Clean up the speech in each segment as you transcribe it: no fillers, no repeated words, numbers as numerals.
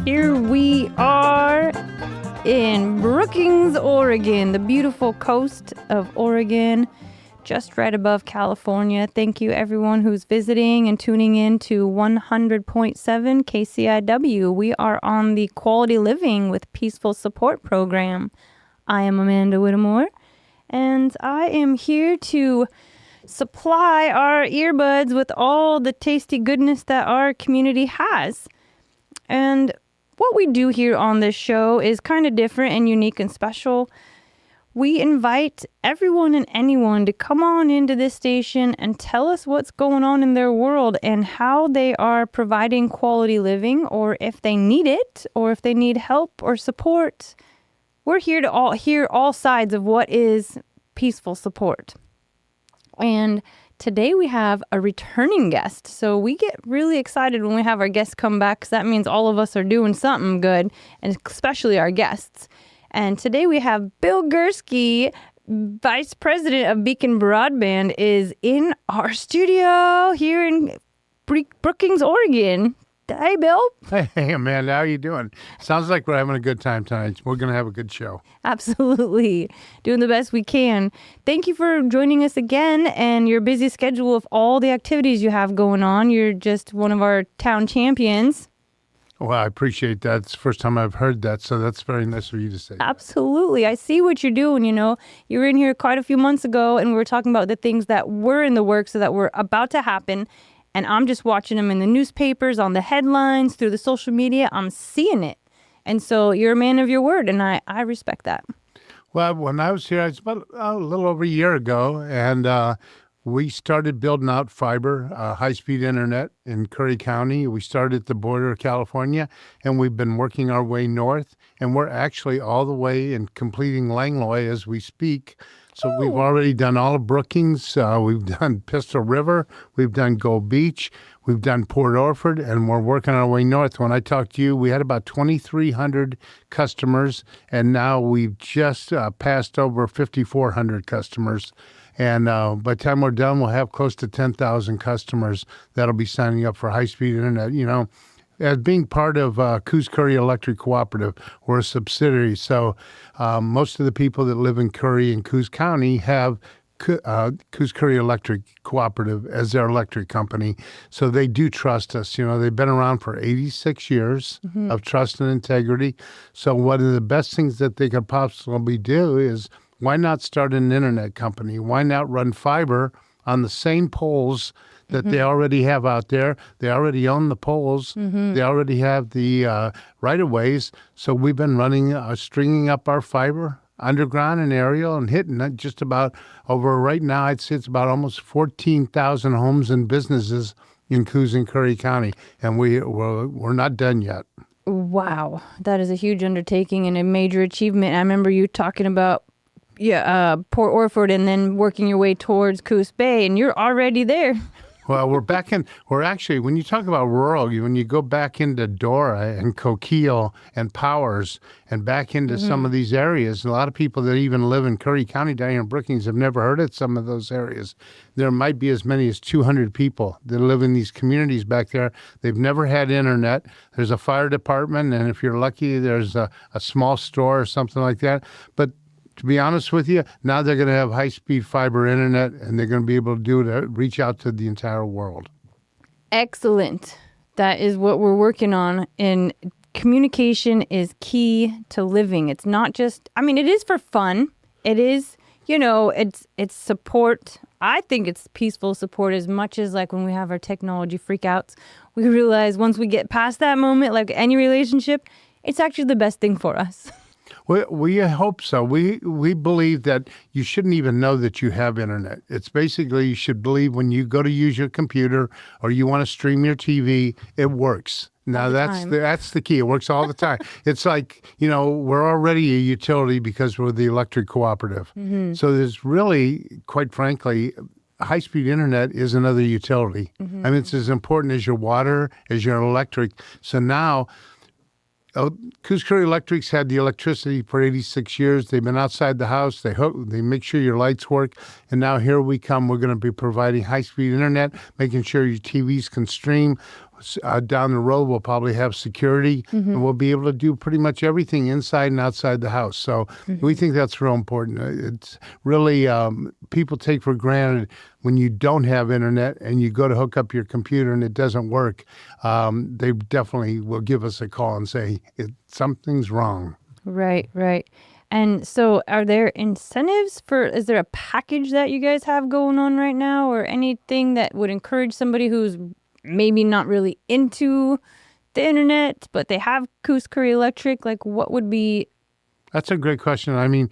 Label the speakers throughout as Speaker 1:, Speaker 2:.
Speaker 1: Here we are in Brookings, Oregon, the beautiful coast of Oregon, just right above California. Thank you, everyone who's visiting and tuning in to 100.7 KCIW. We are on the Quality Living with Peaceful Support program. I am Amanda Whittemore, and I am here to supply our earbuds with all the tasty goodness that our community has. And what we do here on this show is kind of different and unique and special. We invite everyone and anyone to come on into this station and tell us what's going on in their world and how they are providing quality living, or if they need it, or if they need help or support. We're here to hear all sides of what is peaceful support. And today we have a returning guest. So we get really excited when we have our guests come back, because that means all of us are doing something good, and especially our guests. And today we have Bill Derski, Vice President of Beacon Broadband, is in our studio here in Brookings, Oregon. Hey, Bill.
Speaker 2: Hey, Amanda, how are you doing? Sounds like we're having a good time tonight. We're going to have a good show.
Speaker 1: Absolutely. Doing the best we can. Thank you for joining us again and your busy schedule of all the activities you have going on. You're just one of our town champions.
Speaker 2: Well, I appreciate that. It's the first time I've heard that, so that's very nice of you to say.
Speaker 1: Absolutely. I see what you're doing, you know. You were in here quite a few months ago, and we were talking about the things that were in the works so that were about to happen. And I'm just watching them in the newspapers, on the headlines, through the social media. I'm seeing it. And so you're a man of your word, and I respect that. Well,
Speaker 2: when I was here, it was about a little over a year ago, and we started building out fiber, high-speed internet in Curry County. We started at the border of California, and we've been working our way north, and we're actually all the way in completing Langlois as we speak. So we've already done all of Brookings, we've done Pistol River, we've done Gold Beach, we've done Port Orford, and we're working our way north. When I talked to you, we had about 2,300 customers, and now we've just passed over 5,400 customers. And by the time we're done, we'll have close to 10,000 customers that'll be signing up for high-speed internet. You know, as being part of Coos Curry Electric Cooperative, we're a subsidiary. So most of the people that live in Curry and Coos County have Coos Curry Electric Cooperative as their electric company. So they do trust us. You know, they've been around for 86 years of trust and integrity. So one of the best things that they could possibly do is, why not start an internet company? Why not run fiber on the same poles that they already have out there? They already own the poles. They already have the right-of-ways. So we've been running, stringing up our fiber underground and aerial and hitting it just about over, right now, I'd say it's about almost 14,000 homes and businesses in Coos and Curry County. And we're not done yet.
Speaker 1: Wow. That is a huge undertaking and a major achievement. I remember you talking about Port Orford and then working your way towards Coos Bay, and you're already there.
Speaker 2: Well, we're actually, when you talk about rural, when you go back into Dora and Coquille and Powers and back into some of these areas, a lot of people that even live in Curry County down here in Brookings have never heard of some of those areas. There might be as many as 200 people that live in these communities back there. They've never had internet. There's a fire department, and if you're lucky, there's a small store or something like that. But to be honest with you, now they're going to have high-speed fiber internet, and they're going to be able to do it, reach out to the entire world. Excellent.
Speaker 1: That is what we're working on. And communication is key to living. It's not just, I mean, it is for fun. It is, you know, it's support. I think it's peaceful support as much as like when we have our technology freakouts. We realize once we get past that moment, like any relationship, it's actually the best thing for us.
Speaker 2: We hope so. We believe that you shouldn't even know that you have internet. It's basically, you should believe when you go to use your computer or you want to stream your TV, it works. Now that's the key. It works all the time. It's like, you know, we're already a utility because we're the electric cooperative. So there's really, quite frankly, high-speed internet is another utility. I mean, it's as important as your water, as your electric. So now, Coos Curry Electric's had the electricity for 86 years. They've been outside the house. They make sure your lights work. And now here we come. We're going to be providing high-speed internet, making sure your TVs can stream. Down the road, we'll probably have security, and we'll be able to do pretty much everything inside and outside the house. So we think that's real important. It's really, people take for granted when you don't have internet and you go to hook up your computer and it doesn't work. They definitely will give us a call and say, something's wrong.
Speaker 1: Right, right. And so are there incentives is there a package that you guys have going on right now, or anything that would encourage somebody who's maybe not really into the internet, but they have Coos Curry Electric? Like, what would be...
Speaker 2: That's a great question. I mean,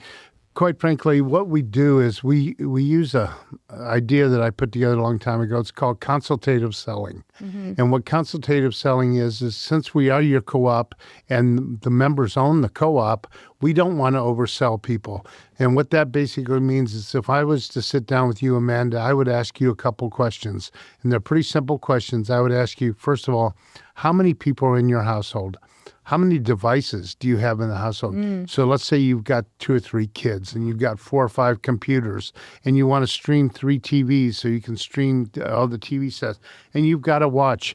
Speaker 2: quite frankly, what we do is we use a idea that I put together a long time ago. It's called consultative selling. And what consultative selling is since we are your co-op and the members own the co-op, we don't want to oversell people. And what that basically means is if I was to sit down with you, Amanda, I would ask you a couple questions. And they're pretty simple questions. I would ask you, first of all, how many people are in your household? How many devices do you have in the household? So let's say you've got 2 or 3 kids and you've got 4 or 5 computers and you want to stream 3 TVs so you can stream all the TV sets, and you've got to watch.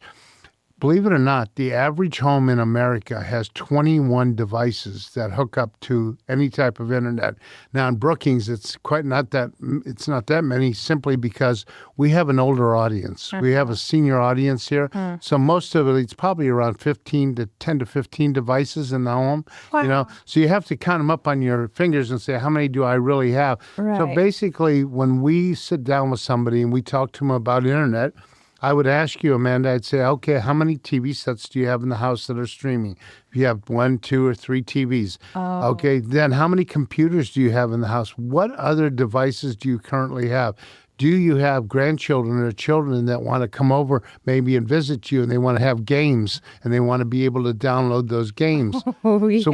Speaker 2: Believe it or not, the average home in America has 21 devices that hook up to any type of internet. Now in Brookings, it's not that many, simply because we have an older audience. We have a senior audience here. So most of it's probably around 10 to 15 devices in the home.
Speaker 1: Wow.
Speaker 2: So you have to count them up on your fingers and say, how many do I really have?
Speaker 1: Right.
Speaker 2: So basically, when we sit down with somebody and we talk to them about internet, I would ask you, Amanda, I'd say, okay, how many TV sets do you have in the house that are streaming? If you have 1, 2, or 3 TVs. Okay, then how many computers do you have in the house? What other devices do you currently have? Do you have grandchildren or children that want to come over maybe and visit you, and they want to have games and they want to be able to download those games?
Speaker 1: Yeah.
Speaker 2: So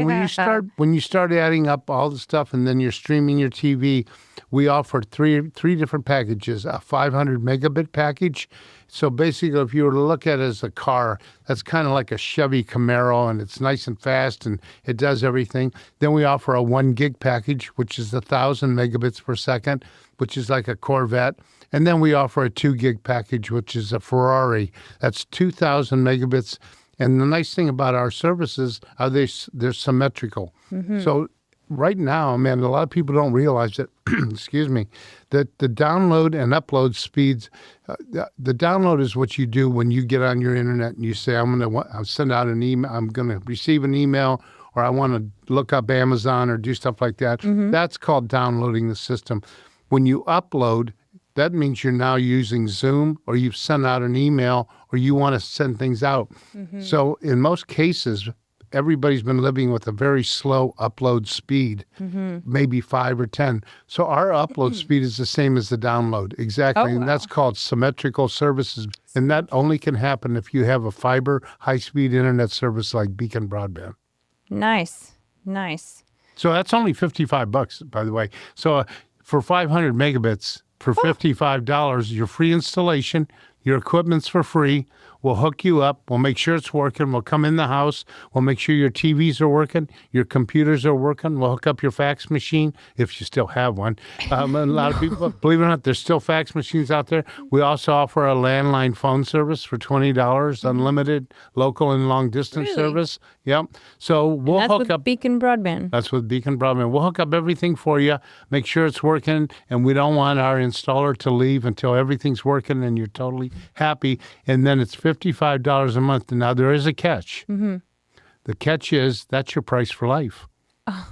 Speaker 2: when you start adding up all the stuff and then you're streaming your TV, we offer three different packages. A 500 megabit package. So basically, if you were to look at it as a car, that's kind of like a Chevy Camaro, and it's nice and fast, and it does everything. Then we offer a 1 gig package, which is 1,000 megabits per second, which is like a Corvette. And then we offer a 2 gig package, which is a Ferrari. That's 2,000 megabits. And the nice thing about our services are they're symmetrical. So right now, man, a lot of people don't realize that, excuse me, that the download and upload speeds, the download is what you do when you get on your internet and you say, I'll send out an email, I'm going to receive an email, or I want to look up Amazon or do stuff like that. That's called downloading the system. When you upload, that means you're now using Zoom, or you've sent out an email, or you want to send things out. So in most cases, everybody's been living with a very slow upload speed, maybe 5 or 10. So our upload speed is the same as the download. Exactly. And that's called symmetrical services. And that only can happen if you have a fiber high-speed internet service like Beacon Broadband.
Speaker 1: Nice. Nice.
Speaker 2: So that's only $55, by the way. So for 500 megabits, for $55, your free installation, your equipment's for free. We'll hook you up. We'll make sure it's working. We'll come in the house. We'll make sure your TVs are working. Your computers are working. We'll hook up your fax machine, if you still have one. A lot of people, believe it or not, there's still fax machines out there. We also offer a landline phone service for $20, unlimited local and long distance service. Yep. So we'll hook up.
Speaker 1: Beacon Broadband.
Speaker 2: That's with Beacon Broadband. We'll hook up everything for you, make sure it's working, and we don't want our installer to leave until everything's working and you're totally happy. And then it's $55 a month. And now there is a catch. The catch is that's your price for life.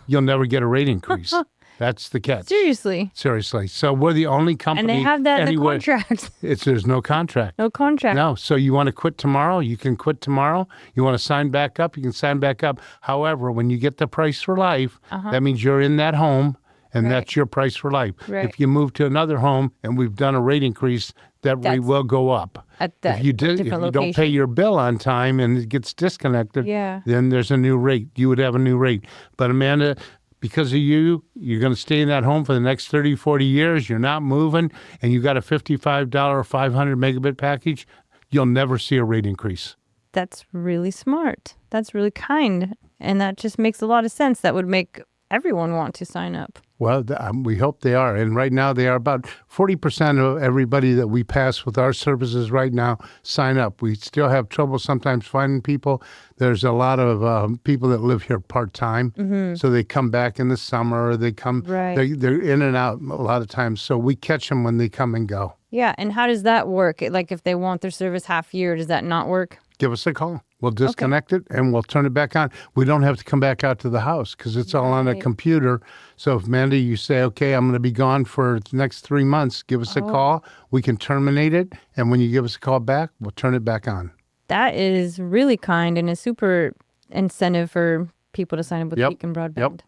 Speaker 2: You'll never get a rate increase. That's the catch.
Speaker 1: Seriously.
Speaker 2: So we're the only company.
Speaker 1: And they have that
Speaker 2: anywhere.
Speaker 1: in the contract.
Speaker 2: There's no contract.
Speaker 1: No contract.
Speaker 2: No. So you want to quit tomorrow? You can quit tomorrow. You want to sign back up? You can sign back up. However, when you get the price for life, that means you're in that home, and that's your price for life.
Speaker 1: Right.
Speaker 2: If you move to another home and we've done a rate increase, that rate will go up.
Speaker 1: At that
Speaker 2: if you don't pay your bill on time and it gets disconnected, then there's a new rate. You would have a new rate. But Amanda, because of you're going to stay in that home for the next 30, 40 years. You're not moving, and you got a $55 500 megabit package. You'll never see a rate increase.
Speaker 1: That's really smart. That's really kind. And that just makes a lot of sense. That would make everyone want to sign up?
Speaker 2: Well, we hope they are. And right now, they are about 40% of everybody that we pass with our services right now sign up. We still have trouble sometimes finding people. There's a lot of people that live here part-time. So they come back in the summer, or they come, they're in and out a lot of times. So we catch them when they come and go.
Speaker 1: Yeah. And how does that work? Like if they want their service half year, does that not work?
Speaker 2: Give us a call. We'll disconnect it and we'll turn it back on. We don't have to come back out to the house because it's all on a computer. So if, Mandy, you say, okay, I'm going to be gone for the next 3 months, give us a call. We can terminate it. And when you give us a call back, we'll turn it back on.
Speaker 1: That is really kind and a super incentive for people to sign up with Beacon Broadband.
Speaker 2: Yep.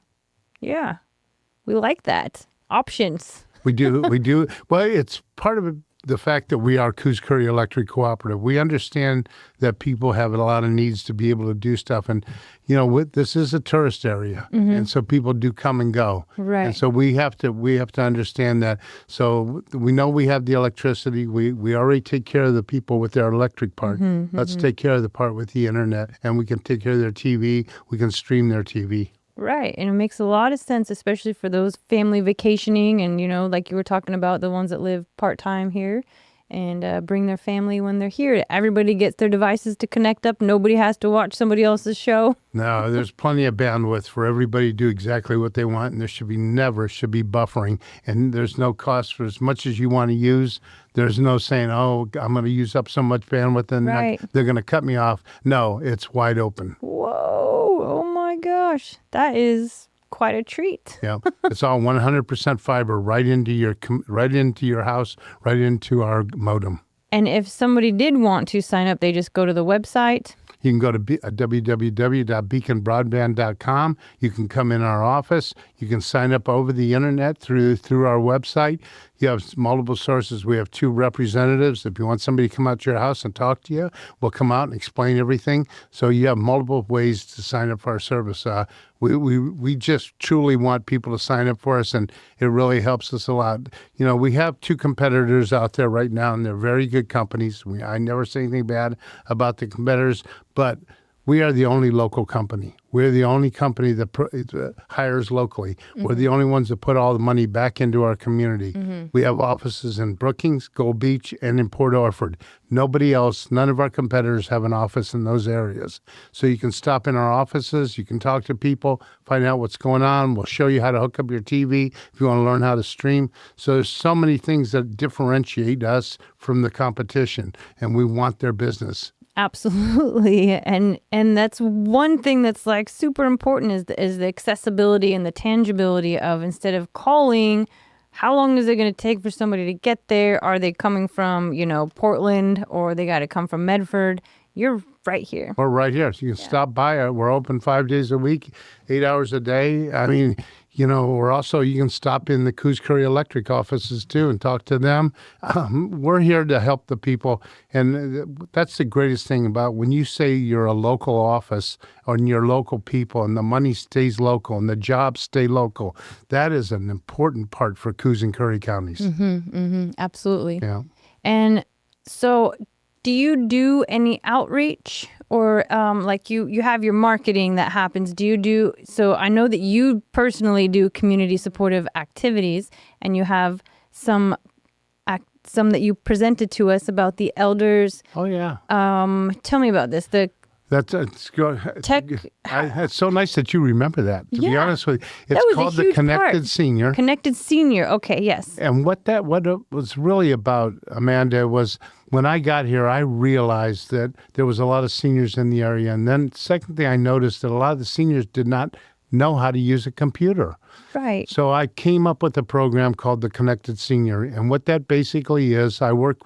Speaker 1: Yeah. We like that. Options.
Speaker 2: We do. We do. Well, it's part of the fact that we are Coos Curry Electric Cooperative. We understand that people have a lot of needs to be able to do stuff. And, this is a tourist area. And so people do come and go.
Speaker 1: Right.
Speaker 2: And so we have to understand that. So we know we have the electricity. We already take care of the people with their electric part. Let's take care of the part with the internet. And we can take care of their TV. We can stream their TV.
Speaker 1: Right. And it makes a lot of sense, especially for those family vacationing and, like you were talking about, the ones that live part-time here and bring their family when they're here. Everybody gets their devices to connect up. Nobody has to watch somebody else's show.
Speaker 2: No, there's plenty of bandwidth for everybody to do exactly what they want. And there never should be buffering. And there's no cost for as much as you want to use. There's no saying, oh, I'm going to use up so much bandwidth and they're going to cut me off. No, it's wide open.
Speaker 1: Whoa. Oh, my gosh. That is quite a treat.
Speaker 2: Yeah. It's all 100% fiber right into your house, right into our modem.
Speaker 1: And if somebody did want to sign up, they just go to the website.
Speaker 2: You can go to www.beaconbroadband.com. You can come in our office. You can sign up over the internet through our website. You have multiple sources. We have 2 representatives. If you want somebody to come out to your house and talk to you, we'll come out and explain everything. So you have multiple ways to sign up for our service. We just truly want people to sign up for us, and it really helps us a lot. We have 2 competitors out there right now, and they're very good companies. I never say anything bad about the competitors, but we are the only local company. We're the only company that hires locally. We're the only ones that put all the money back into our community. We have offices in Brookings, Gold Beach, and in Port Orford. Nobody else, none of our competitors have an office in those areas. So you can stop in our offices. You can talk to people, find out what's going on. We'll show you how to hook up your TV if you want to learn how to stream. So there's so many things that differentiate us from the competition, and we want their business.
Speaker 1: Absolutely. And that's one thing that's like super important is the accessibility and the tangibility of, instead of calling, how long is it going to take for somebody to get there? Are they coming from, Portland, or they got to come from Medford? You're right here.
Speaker 2: We're right here. So you can stop by. We're open 5 days a week, 8 hours a day. I mean, we're also, you can stop in the Coos Curry Electric offices too and talk to them. We're here to help the people. And that's the greatest thing about when you say you're a local office or your local people and the money stays local and the jobs stay local. That is an important part for Coos and Curry counties.
Speaker 1: Absolutely.
Speaker 2: Yeah.
Speaker 1: And so do you do any outreach? Or like you have your marketing that happens. So I know that you personally do community supportive activities, and you have some that you presented to us about the elders.
Speaker 2: Oh, yeah.
Speaker 1: Tell me about this.
Speaker 2: It's so nice that you remember that. To be honest with you, it's called the Connected Senior.
Speaker 1: Connected Senior. Okay, yes.
Speaker 2: And what it was really about, Amanda, was when I got here, I realized that there was a lot of seniors in the area. And then second thing I noticed that a lot of the seniors did not know how to use a computer.
Speaker 1: Right.
Speaker 2: So I came up with a program called the Connected Senior. And what that basically is, I work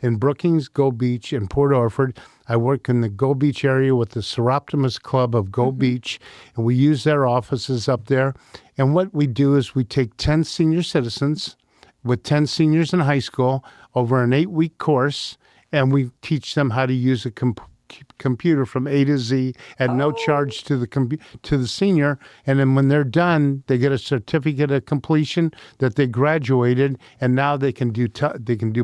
Speaker 2: in Brookings, Gold Beach, and Port Orford. I work in the Gold Beach area with the Seroptimus Club of Gold Beach, and we use their offices up there. And what we do is we take 10 senior citizens with 10 seniors in high school over an 8-week course, and we teach them how to use a computer from A to Z at no charge to the senior. And then when they're done, they get a certificate of completion that they graduated, and now they can do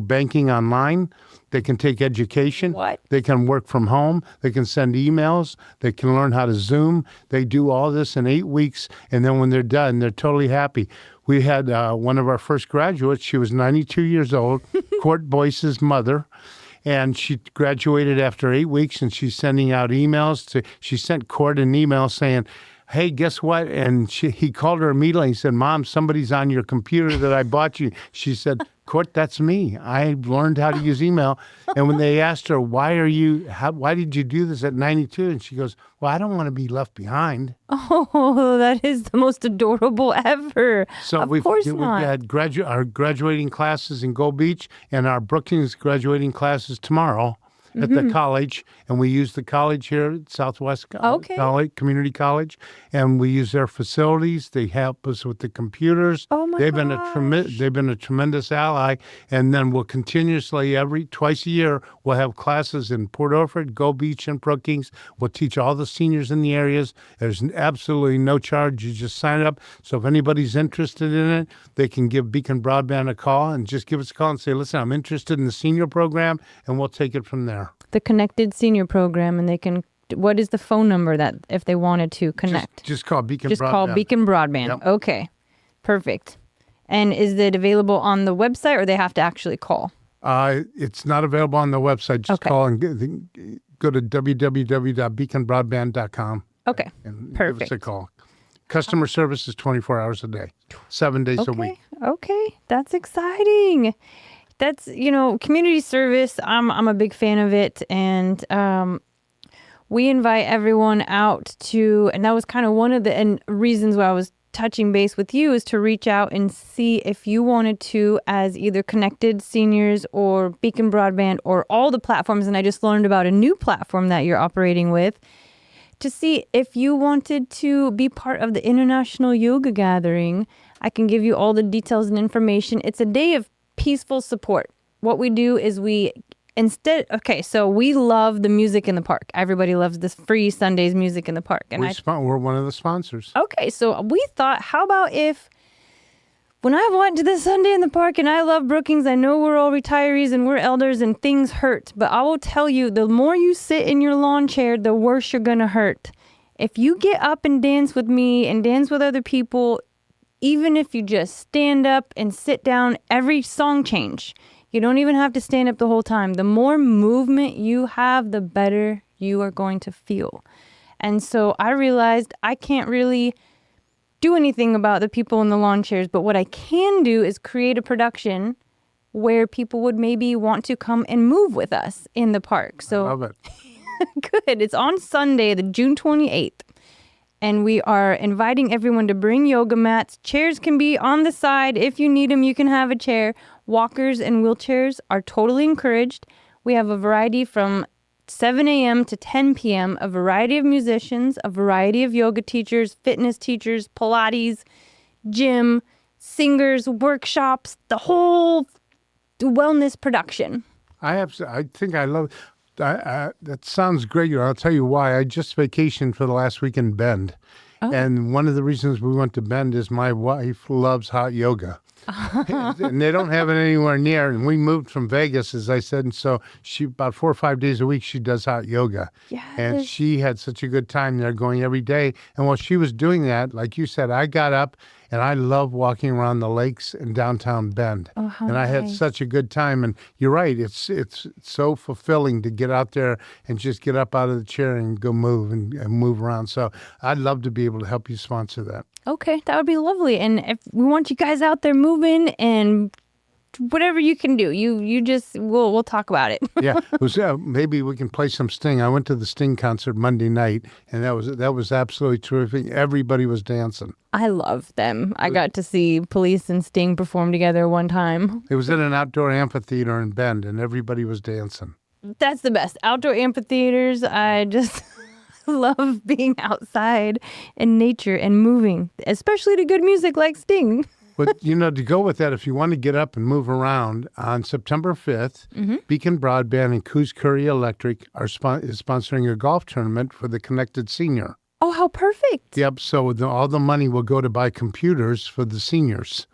Speaker 2: banking online. They can take education.
Speaker 1: What?
Speaker 2: They can work from home. They can send emails. They can learn how to Zoom. They do all this in 8 weeks. And then when they're done, they're totally happy. We had one of our first graduates. She was 92 years old, Court Boyce's mother. And she graduated after 8 weeks, and she's sending out emails. She sent Court an email saying, hey, guess what? And he called her immediately and said, Mom, somebody's on your computer that I bought you. She said, Court, that's me. I learned how to use email. And when they asked her, why did you do this at 92? And she goes, well, I don't want to be left behind.
Speaker 1: Oh, that is the most adorable ever.
Speaker 2: So
Speaker 1: of course not.
Speaker 2: We've had our graduating classes in Gold Beach and our Brookings graduating classes tomorrow at the college, and we use the college here at Southwest College, Community College, and we use their facilities. They help us with the computers.
Speaker 1: Oh my
Speaker 2: They've
Speaker 1: gosh.
Speaker 2: been a tremendous ally, and then we'll continuously twice a year we'll have classes in Port Orford, Gold Beach, and Brookings. We'll teach all the seniors in the areas. There's absolutely no charge. You just sign up. So if anybody's interested in it, they can give Beacon Broadband a call and just give us a call and say, listen, I'm interested in the senior program, and we'll take it from there.
Speaker 1: The Connected Senior Program, and they can. What is the phone number that if they wanted to connect?
Speaker 2: Just call Beacon Broadband.
Speaker 1: Just call Beacon Broadband.
Speaker 2: Yep.
Speaker 1: Okay, perfect. And is it available on the website, or they have to actually call?
Speaker 2: It's not available on the website. Just call and go to www.beaconbroadband.com.
Speaker 1: Okay,
Speaker 2: and
Speaker 1: perfect.
Speaker 2: Give us a call. Customer service is 24 hours a day, 7 days a week.
Speaker 1: Okay, that's exciting. That's, community service. I'm a big fan of it. And we invite everyone out to, and that was kind of one of the reasons why I was touching base with you, is to reach out and see if you wanted to, as either Connected Seniors or Beacon Broadband or all the platforms. And I just learned about a new platform that you're operating with, to see if you wanted to be part of the International Yoga Gathering. I can give you all the details and information. It's a day of peaceful support. What we do is we love the music in the park. Everybody loves this free Sundays music in the park. And
Speaker 2: we're one of the sponsors.
Speaker 1: Okay, so we thought, how about if, when I went to this Sunday in the park, and I love Brookings, I know we're all retirees and we're elders and things hurt, but I will tell you, the more you sit in your lawn chair, the worse you're going to hurt. If you get up and dance with me and dance with other people, even if you just stand up and sit down, every song change. You don't even have to stand up the whole time. The more movement you have, the better you are going to feel. And so I realized I can't really do anything about the people in the lawn chairs, but what I can do is create a production where people would maybe want to come and move with us in the park. So
Speaker 2: I love it.
Speaker 1: Good. It's on Sunday, the June 28th. And we are inviting everyone to bring yoga mats. Chairs can be on the side. If you need them, you can have a chair. Walkers and wheelchairs are totally encouraged. We have a variety from 7 a.m. to 10 p.m., a variety of musicians, a variety of yoga teachers, fitness teachers, Pilates, gym, singers, workshops, the whole wellness production.
Speaker 2: I think I love that sounds great. I'll tell you why. I just vacationed for the last week in Bend. Oh. And one of the reasons we went to Bend is my wife loves hot yoga. And they don't have it anywhere near. And we moved from Vegas, as I said. And so she, about 4 or 5 days a week, she does hot yoga.
Speaker 1: Yes.
Speaker 2: And she had such a good time there, going every day. And while she was doing that, like you said, I got up, and I love walking around the lakes in downtown Bend.
Speaker 1: Oh, how
Speaker 2: and I had
Speaker 1: nice.
Speaker 2: such a good time. And you're right, it's so fulfilling to get out there and just get up out of the chair and go move and move around. So I'd love to be able to help you sponsor that.
Speaker 1: Okay, that would be lovely. And if we want you guys out there moving and whatever you can do, we'll talk about it.
Speaker 2: Yeah, maybe we can play some Sting. I went to the Sting concert Monday night, and that was absolutely terrific. Everybody was dancing.
Speaker 1: I love them. I got to see Police and Sting perform together one time.
Speaker 2: It was in an outdoor amphitheater in Bend, and everybody was dancing.
Speaker 1: That's the best. Outdoor amphitheaters, I just love being outside in nature and moving, especially to good music like Sting.
Speaker 2: But, to go with that, if you want to get up and move around, on September 5th, Beacon Broadband and Coos Curry Electric is sponsoring a golf tournament for the Connected Senior.
Speaker 1: Oh, how perfect.
Speaker 2: Yep. So all the money will go to buy computers for the seniors,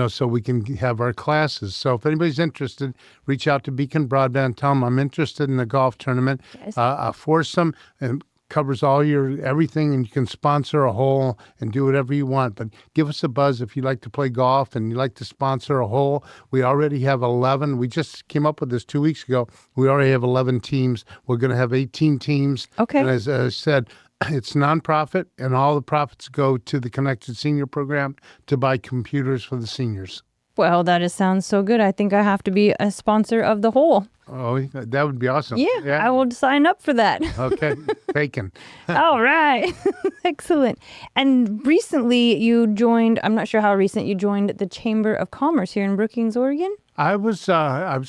Speaker 2: so we can have our classes. So if anybody's interested, reach out to Beacon Broadband. Tell them I'm interested in the golf tournament.
Speaker 1: Yes.
Speaker 2: A foursome and covers all your everything, and you can sponsor a hole and do whatever you want. But give us a buzz if you like to play golf and you like to sponsor a hole. We already have 11. We just came up with this 2 weeks ago. We already have 11 teams. We're going to have 18 teams.
Speaker 1: Okay.
Speaker 2: And as I said, it's nonprofit, and all the profits go to the Connected Senior Program to buy computers for the seniors.
Speaker 1: Well, that sounds so good. I think I have to be a sponsor of the whole.
Speaker 2: Oh, that would be awesome.
Speaker 1: Yeah, I will sign up for that.
Speaker 2: Okay, taken.
Speaker 1: All right. Excellent. And recently you joined, I'm not sure how recent you joined the Chamber of Commerce here in Brookings, Oregon.
Speaker 2: I was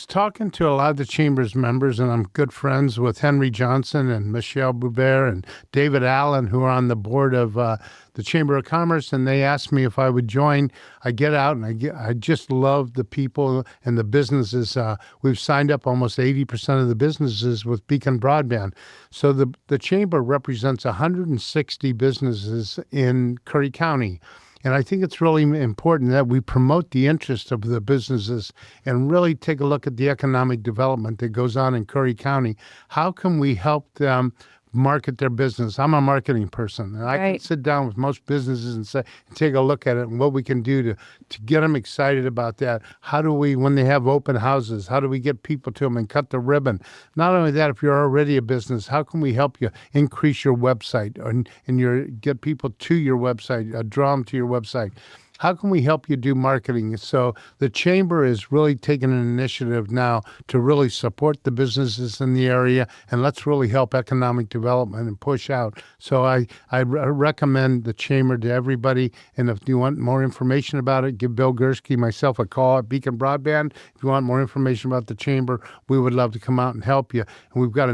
Speaker 2: talking to a lot of the Chamber's members, and I'm good friends with Henry Johnson and Michelle Boubert and David Allen, who are on the board of the Chamber of Commerce, and they asked me if I would join. I get out, and I just love the people and the businesses. We've signed up almost 80% of the businesses with Beacon Broadband. So the Chamber represents 160 businesses in Curry County. And I think it's really important that we promote the interest of the businesses and really take a look at the economic development that goes on in Curry County. How can we help them market their business? I'm a marketing person, and I can sit down with most businesses and take a look at it and what we can do to get them excited about that. How do we, when they have open houses, how do we get people to them and cut the ribbon? Not only that, if you're already a business, how can we help you increase your website and get people to your website, draw them to your website? How can we help you do marketing? So the Chamber is really taking an initiative now to really support the businesses in the area, and let's really help economic development and push out. So I recommend the Chamber to everybody, and if you want more information about it, give Bill Derski, myself, a call at Beacon Broadband. If you want more information about the Chamber, we would love to come out and help you. And we've got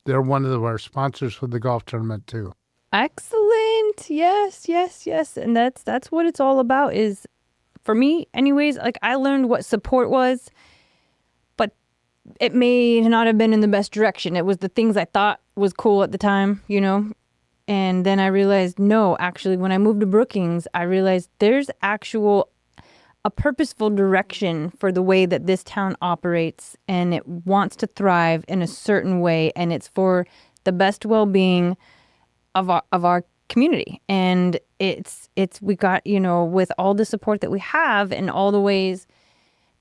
Speaker 2: they're one of our sponsors for the golf tournament too.
Speaker 1: Excellent. Yes. And that's what it's all about, is, for me anyways, like, I learned what support was, but it may not have been in the best direction. It was the things I thought was cool at the time, and then I realized, no, actually, when I moved to Brookings, I realized there's a purposeful direction for the way that this town operates, and it wants to thrive in a certain way, and it's for the best well-being of our community. And we got, with all the support that we have and all the ways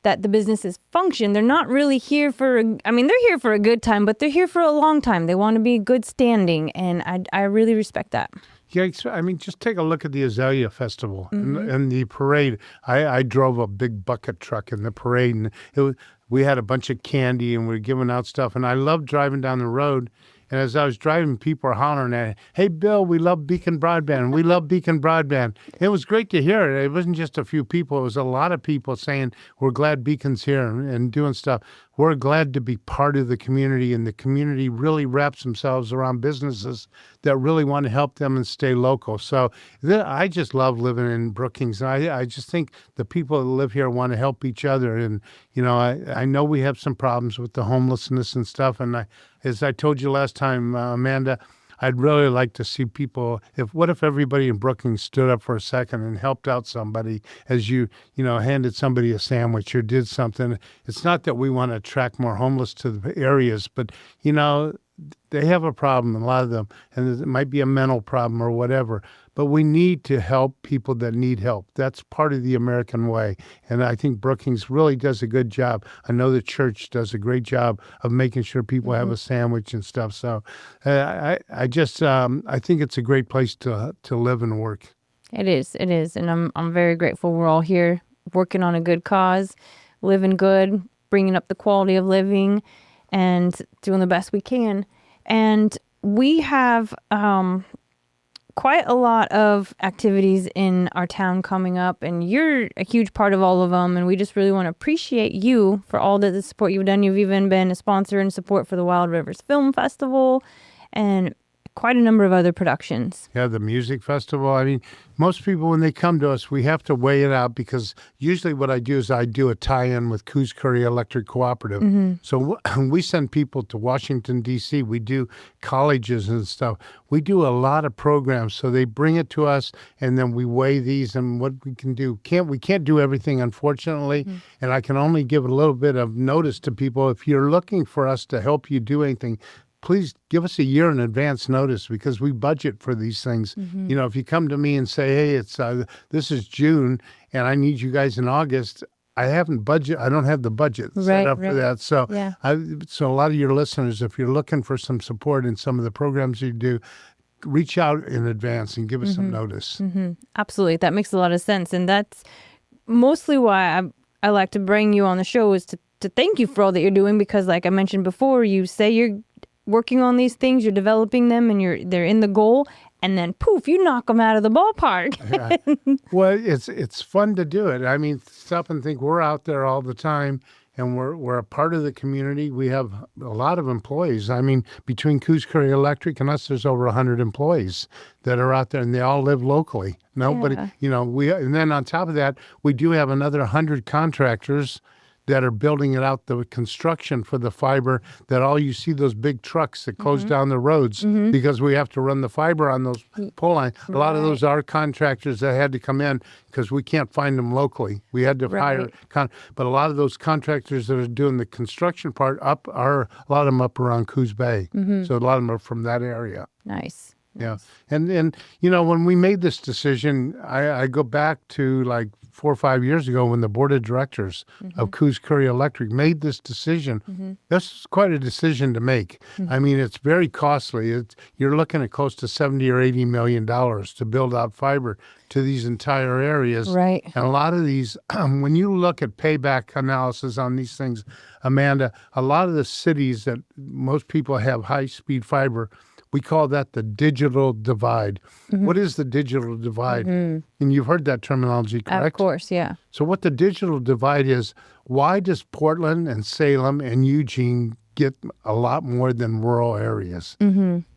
Speaker 1: that the businesses function, they're not really here they're here for a good time, but they're here for a long time. They want to be good standing, and I really respect that.
Speaker 2: Yeah, just take a look at the Azalea Festival and the parade. I drove a big bucket truck in the parade, and we had a bunch of candy, and we were giving out stuff, and I loved driving down the road. And as I was driving, people were hollering at it, "Hey, Bill, we love Beacon Broadband. We love Beacon Broadband." It was great to hear it. It wasn't just a few people. It was a lot of people saying, "We're glad Beacon's here," and doing stuff. We're glad to be part of the community, and the community really wraps themselves around businesses that really want to help them and stay local. So I just love living in Brookings. I just think the people that live here want to help each other. And, I know we have some problems with the homelessness and stuff. And as I told you last time, Amanda, I'd really like to see people, what if everybody in Brookings stood up for a second and helped out somebody as you handed somebody a sandwich or did something. It's not that we want to attract more homeless to the areas, but, they have a problem, a lot of them, and it might be a mental problem or whatever. But we need to help people that need help. That's part of the American way. And I think Brookings really does a good job. I know the church does a great job of making sure people have a sandwich and stuff. So I think it's a great place to live and work.
Speaker 1: It is. And I'm very grateful we're all here working on a good cause, living good, bringing up the quality of living, and doing the best we can. And we have quite a lot of activities in our town coming up, and you're a huge part of all of them. And we just really want to appreciate you for all the support you've done. You've even been a sponsor and support for the Wild Rivers Film Festival, and quite a number of other productions.
Speaker 2: Yeah, the music festival. I mean, most people, when they come to us, we have to weigh it out because usually what I do is I do a tie-in with Coos Curry Electric Cooperative. So we send people to Washington, D.C. We do colleges and stuff. We do a lot of programs. So they bring it to us, and then we weigh these and what we can do. We can't do everything, unfortunately, and I can only give a little bit of notice to people. If you're looking for us to help you do anything, please give us a year in advance notice because we budget for these things. You know, if you come to me and say, hey, this is June and I need you guys in August, I don't have the budget set up for that. So, so a lot of your listeners, if you're looking for some support in some of the programs you do, reach out in advance and give us some notice.
Speaker 1: Absolutely. That makes a lot of sense. And that's mostly why I like to bring you on the show, is to thank you for all that you're doing, because like I mentioned before, you say you're working on these things, you're developing them, and they're in the goal, and then poof, you knock them out of the ballpark.
Speaker 2: Well, it's fun to do it. I mean, stop and think. We're out there all the time, and we're a part of the community. We have a lot of employees. I mean, between Coos Curry Electric and us, there's over 100 employees that are out there, and they all live locally. Nobody, you know, and then on top of that, we do have another 100 contractors that are building it out, the construction for the fiber, that all you see those big trucks that close down the roads because we have to run the fiber on those pole lines. A lot of those are contractors that had to come in because we can't find them locally. We had to hire, but a lot of those contractors that are doing the construction part a lot of them up around Coos Bay. So a lot of them are from that area.
Speaker 1: Nice.
Speaker 2: Yeah. And you know, when we made this decision, I go back to like 4 or 5 years ago when the board of directors of Coos Curry Electric made this decision. That's quite a decision to make. I mean, it's very costly. You're looking at close to 70 or 80 million dollars to build out fiber to these entire areas.
Speaker 1: Right.
Speaker 2: And a lot of these, when you look at payback analysis on these things, Amanda, a lot of the cities that most people have high-speed fiber, we call that the digital divide. What is the digital divide? And you've heard that terminology, correct?
Speaker 1: Of course, yeah.
Speaker 2: So what the digital divide is, why does Portland and Salem and Eugene get a lot more than rural areas?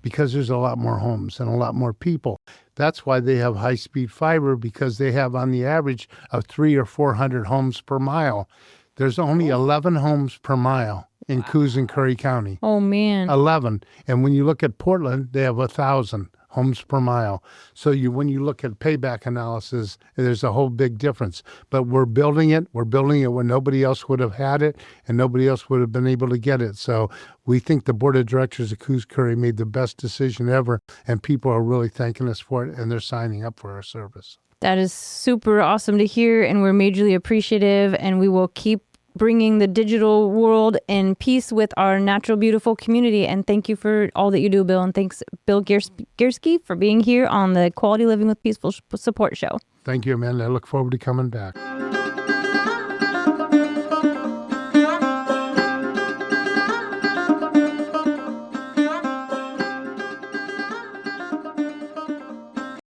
Speaker 2: Because there's a lot more homes and a lot more people. That's why they have high-speed fiber, because they have on the average of 300 or 400 homes per mile. There's only 11 homes per mile in Coos and Curry County.
Speaker 1: Oh, man.
Speaker 2: 11. And when you look at Portland, they have 1,000 homes per mile. So when you look at payback analysis, there's a whole big difference. But we're building it. We're building it when nobody else would have had it and nobody else would have been able to get it. So we think the board of directors of Coos Curry made the best decision ever, and people are really thanking us for it, and they're signing up for our service.
Speaker 1: That is super awesome to hear, and we're majorly appreciative, and we will keep bringing the digital world in peace with our natural, beautiful community. And thank you for all that you do, Bill. And thanks, Bill Derski, for being here on the Quality Living with Peaceful Support show.
Speaker 2: Thank you, Amanda. I look forward to coming back.